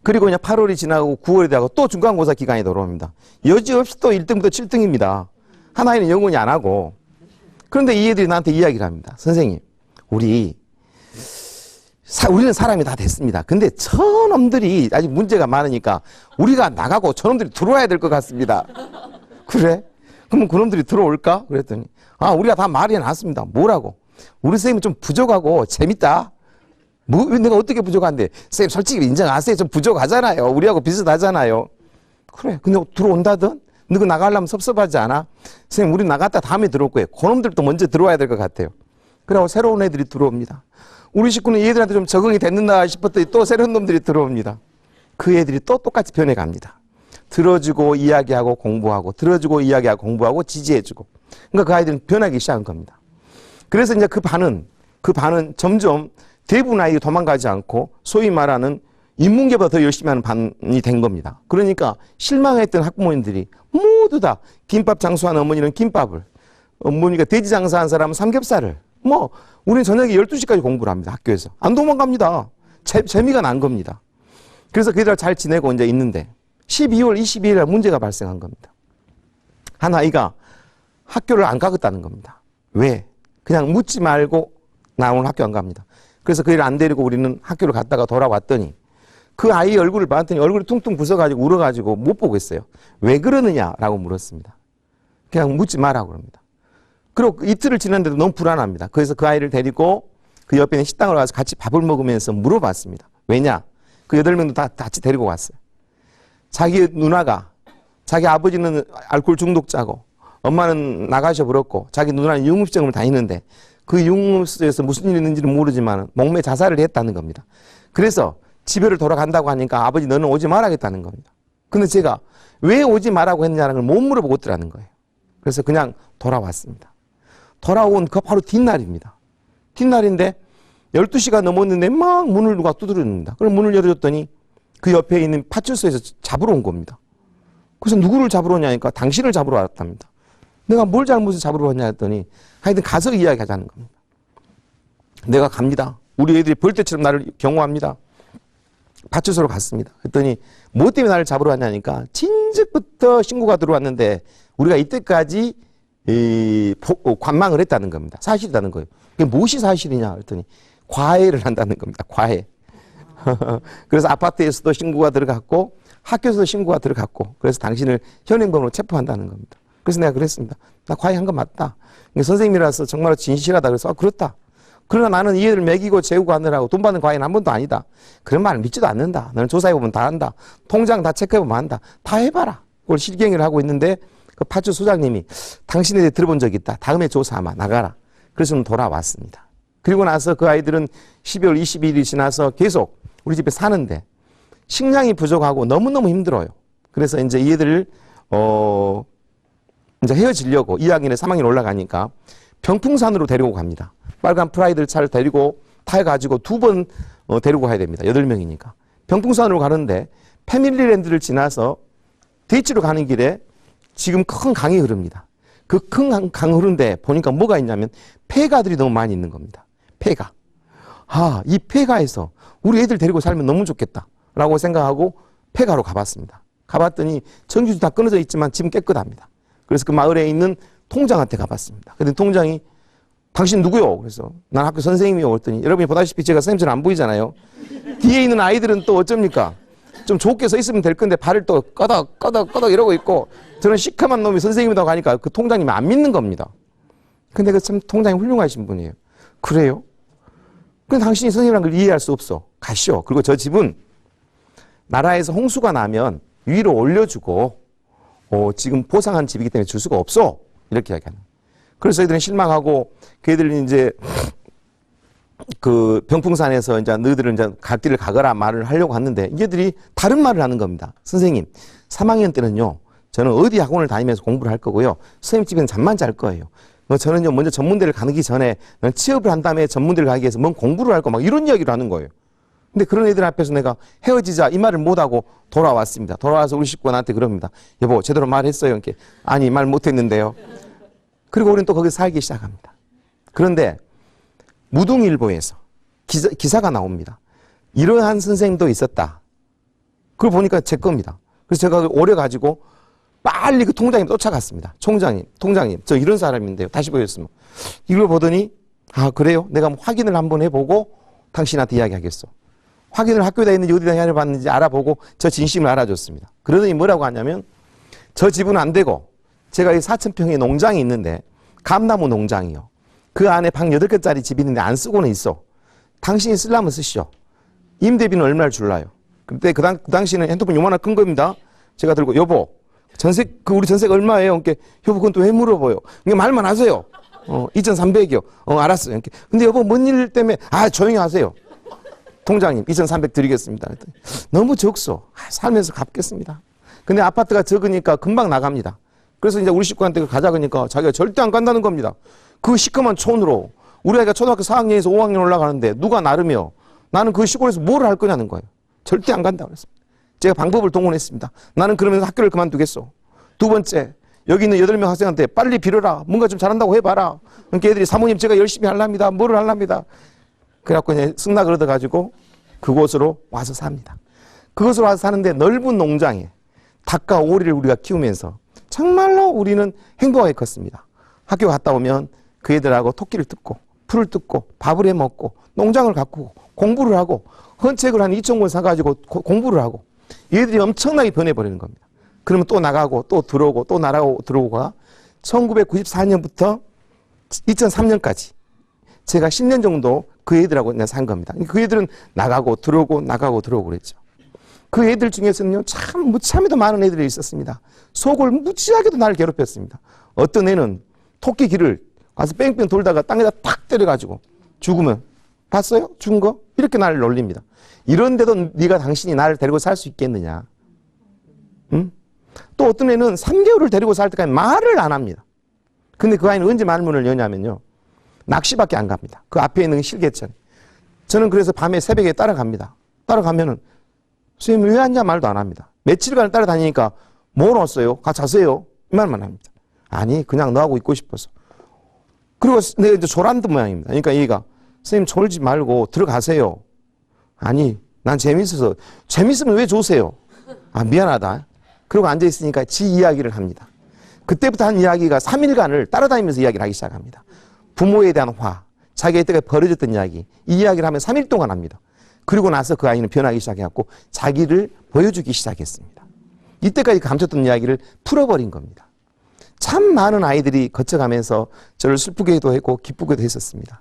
그리고 그냥 8월이 지나고 9월이 되고 또 중간고사 기간이 돌아옵니다. 여지없이 또 1등부터 7등입니다. 한 아이는 영원히 안 하고. 그런데 이 애들이 나한테 이야기를 합니다. 선생님, 우리는 사람이 다 됐습니다. 근데 저놈들이 아직 문제가 많으니까 우리가 나가고 저놈들이 들어와야 될 것 같습니다. 그래? 그러면 그놈들이 들어올까? 그랬더니 우리가 다 말이 나왔습니다. 뭐라고? 우리 선생님은 좀 부족하고 재밌다. 뭐 내가 어떻게 부족한데? 선생님 솔직히 인정하세요. 좀 부족하잖아요. 우리하고 비슷하잖아요. 그래. 근데 들어온다든? 너그 나가려면 섭섭하지 않아? 선생님 우리 나갔다 다음에 들어올 거예요. 그놈들도 먼저 들어와야 될 것 같아요. 그리고 새로운 애들이 들어옵니다. 우리 식구는 얘들한테 좀 적응이 됐는다 싶었더니 또 새로운 놈들이 들어옵니다. 그 애들이 또 똑같이 변해갑니다. 들어주고 이야기하고 공부하고 들어주고 이야기하고 공부하고 지지해주고. 그러니까 그 아이들은 변하기 시작한 겁니다. 그래서 이제 그 반은 점점 대부분 아이들이 도망가지 않고 소위 말하는 인문계보다 더 열심히 하는 반이 된 겁니다. 그러니까 실망했던 학부모님들이 모두 다 김밥 장수하는 어머니는 김밥을, 어머니가 돼지 장사하는 사람은 삼겹살을, 우리는 저녁에 12시까지 공부를 합니다. 학교에서. 안 도망갑니다. 재미가 난 겁니다. 그래서 그들 잘 지내고 이제 있는데 12월 22일 날 문제가 발생한 겁니다. 한 아이가 학교를 안 가겠다는 겁니다. 왜? 그냥 묻지 말고 나 오늘 학교 안 갑니다. 그래서 그 애를 안 데리고 우리는 학교를 갔다가 돌아왔더니 그 아이 얼굴을 봤더니 얼굴이 퉁퉁 부서가지고 울어가지고 못 보겠어요. 왜 그러느냐라고 물었습니다. 그냥 묻지 마라고 그럽니다. 그리고 이틀을 지났는데도 너무 불안합니다. 그래서 그 아이를 데리고 그 옆에 있는 식당을 가서 같이 밥을 먹으면서 물어봤습니다. 왜냐? 그 8명도 다 같이 데리고 왔어요. 자기 누나가, 자기 아버지는 알코올 중독자고 엄마는 나가셔 버렸고 자기 누나는 융흡병을 다니는데 그 융흡소에서 무슨 일이 있는지는 모르지만 목매 자살을 했다는 겁니다. 그래서 집에를 돌아간다고 하니까 아버지 너는 오지 말아야겠다는 겁니다. 근데 제가 왜 오지 말라고 했냐는 걸 못 물어보고 있더라는 거예요. 그래서 그냥 돌아왔습니다. 돌아온 그 바로 뒷날입니다. 뒷날인데 12시가 넘었는데 막 문을 누가 두드립니다. 그럼 문을 열어줬더니 그 옆에 있는 파출소에서 잡으러 온 겁니다. 그래서 누구를 잡으러 오냐니까 당신을 잡으러 왔답니다. 내가 뭘 잘못해서 잡으러 왔냐 했더니 하여튼 가서 이야기하자는 겁니다. 내가 갑니다. 우리 애들이 벌떼처럼 나를 경호합니다. 파출소로 갔습니다. 그랬더니 뭐 때문에 나를 잡으러 왔냐니까 진즉부터 신고가 들어왔는데 우리가 이때까지 관망을 했다는 겁니다. 사실이라는 거예요. 그게 무엇이 사실이냐 그랬더니 과외를 한다는 겁니다. 과외. 그래서 아파트에서도 신고가 들어갔고 학교에서도 신고가 들어갔고 그래서 당신을 현행범으로 체포한다는 겁니다. 그래서 내가 그랬습니다. 나 과외한 거 맞다. 선생님이라서 정말 진실하다. 그래서 그렇다. 그러나 나는 이 애를 먹이고 재우고 하느라고 돈 받는 과외는 한 번도 아니다. 그런 말을 믿지도 않는다. 너는 조사해보면 다 한다. 통장 다 체크해보면 한다. 다 해봐라. 그걸 실갱이를 하고 있는데 그 파출소장님이 당신에 대해 들어본 적이 있다. 다음에 조사하마 나가라. 그래서 돌아왔습니다. 그리고 나서 그 아이들은 12월 22일이 지나서 계속 우리 집에 사는데 식량이 부족하고 너무너무 힘들어요. 그래서 이제 이 애들을 이제 헤어지려고 2학년에 3학년 올라가니까 병풍산으로 데리고 갑니다. 빨간 프라이드 차를 데리고 타가지고 2번 데리고 가야 됩니다. 8명이니까. 병풍산으로 가는데 패밀리랜드를 지나서 대치로 가는 길에 지금 큰 강이 흐릅니다. 그 큰 강 흐른데 보니까 뭐가 있냐면 폐가들이 너무 많이 있는 겁니다. 폐가. 이 폐가에서 우리 애들 데리고 살면 너무 좋겠다 라고 생각하고 폐가로 가봤습니다. 가봤더니 전기도 다 끊어져 있지만 집은 깨끗합니다. 그래서 그 마을에 있는 통장한테 가봤습니다. 근데 통장이 당신 누구요? 그래서 난 학교 선생님이요. 그랬더니 여러분이 보다시피 제가 선생님처럼 안 보이잖아요. 뒤에 있는 아이들은 또 어쩝니까? 좀 좋게 서 있으면 될 건데 발을 또 꺼덕 이러고 있고 저는 시커먼 놈이 선생님이라고 하니까 그 통장님이 안 믿는 겁니다. 근데 그 참 통장이 훌륭하신 분이에요. 그래요? 근데 당신이 선생님이라는 걸 이해할 수 없어. 가시오. 그리고 저 집은 나라에서 홍수가 나면 위로 올려주고 지금 보상한 집이기 때문에 줄 수가 없어. 이렇게 이야기하는. 그래서 애들은 실망하고 걔들이 이제 그 병풍산에서 이제 너희들은 이제 갈 길을 가거라 말을 하려고 하는데 얘들이 다른 말을 하는 겁니다. 선생님, 3학년 때는요, 저는 어디 학원을 다니면서 공부를 할 거고요. 선생님 집에는 잠만 잘 거예요. 저는요, 먼저 전문대를 가기 전에 취업을 한 다음에 전문대를 가기 위해서 뭔 공부를 할 거 막 이런 이야기를 하는 거예요. 근데 그런 애들 앞에서 내가 헤어지자 이 말을 못하고 돌아왔습니다. 돌아와서 우리 식구가 나한테 그럽니다. 여보, 제대로 말했어요. 이렇게. 아니, 말 못했는데요. 그리고 우리는 또 거기서 살기 시작합니다. 그런데 무등일보에서 기사가 나옵니다. 이러한 선생님도 있었다. 그걸 보니까 제 겁니다. 그래서 제가 오래 가지고 빨리 그 통장님 쫓아갔습니다. 통장님, 저 이런 사람인데요. 다시 보였으면. 이걸 보더니, 아, 그래요? 내가 한번 확인을 한번 해보고 당신한테 이야기하겠어. 확인을 학교에 있는지 어디다 해봤는지 알아보고 저 진심을 알아줬습니다. 그러더니 뭐라고 하냐면, 저 집은 안 되고, 제가 이 4,000평의 농장이 있는데, 감나무 농장이요. 그 안에 방 8개짜리 집이 있는데 안 쓰고는 있어. 당신이 쓰려면 쓰시오. 임대비는 얼마를 줄라요? 그때 그 당시는 핸드폰 요만한 큰 겁니다. 제가 들고, 여보, 우리 전세가 얼마예요? 그러니까, 여보, 그건 또 왜 물어봐요? 그러니까 말만 하세요. 2,300이요. 알았어요. 근데 여보, 뭔 일 때문에, 조용히 하세요. 통장님, 2,300 드리겠습니다. 그랬더니, 너무 적소. 살면서 갚겠습니다. 근데 아파트가 적으니까 금방 나갑니다. 그래서 이제 우리 식구한테 가자 그러니까 자기가 절대 안 간다는 겁니다. 그 시커먼 촌으로 우리 아이가 초등학교 4학년에서 5학년 올라가는데 누가 나르며 나는 그 시골에서 뭘 할 거냐는 거예요. 절대 안 간다고 그랬습니다. 제가 방법을 동원했습니다. 나는 그러면서 학교를 그만두겠어. 두 번째, 여기 있는 8명 학생한테 빨리 빌어라. 뭔가 좀 잘한다고 해봐라. 그러니까 애들이 사모님 제가 열심히 하랍니다. 뭐를 하랍니다. 그래갖고 이제 승낙을 얻어가지고 그곳으로 와서 삽니다. 그곳으로 와서 사는데 넓은 농장에 닭과 오리를 우리가 키우면서 정말로 우리는 행복하게 컸습니다. 학교 갔다 오면 그 애들하고 토끼를 뜯고 풀을 뜯고 밥을 해 먹고 농장을 가꾸고 공부를 하고 헌책을 한 2,000권 사가지고 공부를 하고 얘들이 엄청나게 변해버리는 겁니다. 그러면 또 나가고 또 들어오고 또 나가고 들어오고가 1994년부터 2003년까지 제가 10년 정도 그 애들하고 그냥 산 겁니다. 그 애들은 나가고 들어오고 들어오고 그랬죠. 그 애들 중에서는요, 참 무참히도 많은 애들이 있었습니다. 속을 무지하게도 나를 괴롭혔습니다. 어떤 애는 토끼 귀를 가서 뺑뺑 돌다가 땅에다 탁 때려가지고 죽으면, 봤어요? 죽은 거? 이렇게 나를 놀립니다. 이런데도 당신이 나를 데리고 살 수 있겠느냐? 응? 또 어떤 애는 3개월을 데리고 살 때까지 말을 안 합니다. 근데 그 아이는 언제 말문을 여냐면요, 낚시밖에 안 갑니다. 그 앞에 있는 실개천. 저는 그래서 밤에 새벽에 따라갑니다. 따라가면은 선생님 왜 왔냐 말도 안 합니다. 며칠간을 따라다니니까 뭘 왔어요? 같이 자세요? 이 말만 합니다. 아니 그냥 너하고 있고 싶어서. 그리고 내가 이제 조란드 모양입니다. 그러니까 얘가 선생님 졸지 말고 들어가세요. 아니 난 재밌어서. 재밌으면 왜 조세요? 미안하다. 그리고 앉아있으니까 지 이야기를 합니다. 그때부터 한 이야기가 3일간을 따라다니면서 이야기를 하기 시작합니다. 부모에 대한 화, 자기 이때가 벌어졌던 이야기, 이 이야기를 하면 3일 동안 합니다. 그리고 나서 그 아이는 변하기 시작해갖고 자기를 보여주기 시작했습니다. 이때까지 감췄던 이야기를 풀어버린 겁니다. 참 많은 아이들이 거쳐가면서 저를 슬프게도 했고 기쁘게도 했었습니다.